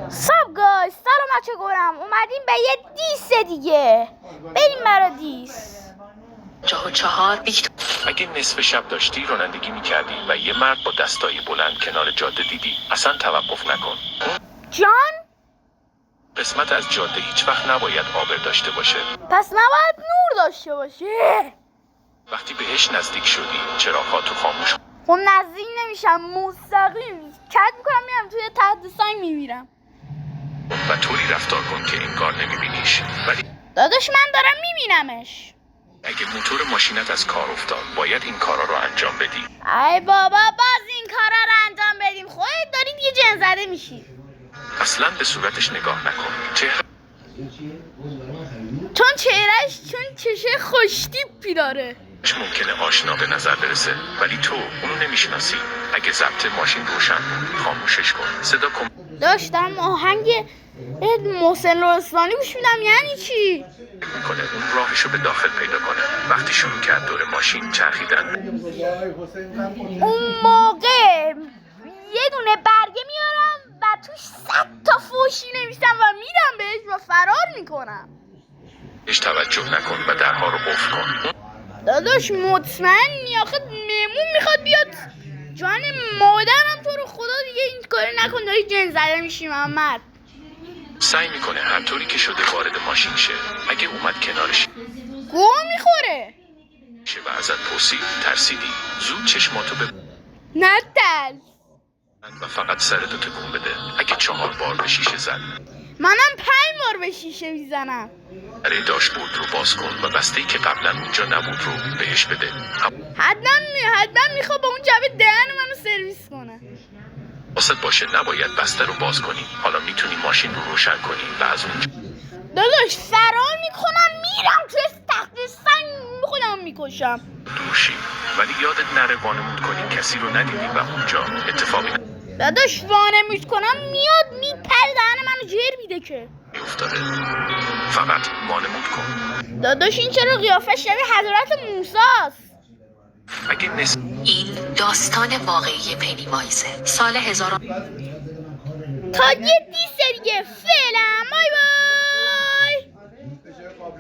سلام گایز، سلام بچه گرم، اومدیم به یه دیس دیگه. بریم برا دیس. جا و چهار اگه نصف شب داشتی رانندگی میکردی و یه مرد با دستای بلند کنار جاده دیدی، اصلا توقف نکن. جان؟ قسمت از جاده هیچ وقت نباید آبر داشته باشه. پس نباید نور داشته باشه. وقتی بهش نزدیک شدی چراغاتو خاموش کن. خب نزدیک نمیشم، مستقیم کت میکنم میرم توی تحت سنگ میمیرم. و طوری رفتار کن که انگار نمیبینیش. ولی داداش من دارم میبینمش. اگه موتور ماشینت از کار افتاد باید این کارا رو انجام بدی. ای بابا باز این کارا رو انجام بدیم، خودت داری دیگه جن زده میشی. اصلا به صورتش نگاه نکن. چون چشه خوشتیپی داره. ممکنه آشنا به نظر برسه ولی تو اونو نمیشناسی. اگه ضبط ماشین روشن بود خاموشش کن. صدا کن. داشتم آهنگ محسن لرستانی گوش میدم. یعنی چی؟ میکنه اون راهشو به داخل پیدا کنه. وقتی شروع کرد دور ماشین چرخیدن، اون موقع یه دونه برگه میارم و توش 100 تا فوشی نویسم و میرم بهش و فرار میکنم. هیچ توجه نکن و درها رو قفل کن. داداش مطمئنی؟ آخه مهمون میخواد بیاد. جان مادرم تو رو خدا دیگه این کاری نکن، داری جن زده میشی محمد. سعی میکنه هر طوری که شده وارد ماشین شه. اگه اومد کنارش گو میخوره. شه و ازت پرسید ترسیدی، زود چشماتو به نترس. و فقط سرتو تکون بده. اگه 4 بار به شیشه زد، منم 5 بار به شیشه میزنم. در داشبورد رو باز کن و بسته‌ای که قبلا اونجا نبود رو بهش بده. حتما میخواد با اون جبه دهن منو سرویس کنه. واسط باشه نباید بسته رو باز کنی. حالا میتونی ماشین رو روشن کنی و از اونجا داداش فرار میکنم میرم توی تخت سنگ خودم میکشم. دوشی. ولی یادت نره وانمود کنی کسی رو ندیدی و اونجا اتفاقی داداش وانمود کنم میاد میپره دهن منو جر میده که. افتاده. فقط وانمود کن. داداش این چرا قیافه شبیه حضرت موسیٰست؟ اگه این داستان واقعی پنی وایزه سال 1000 تا یه دیس دیگه فعلا بای بای.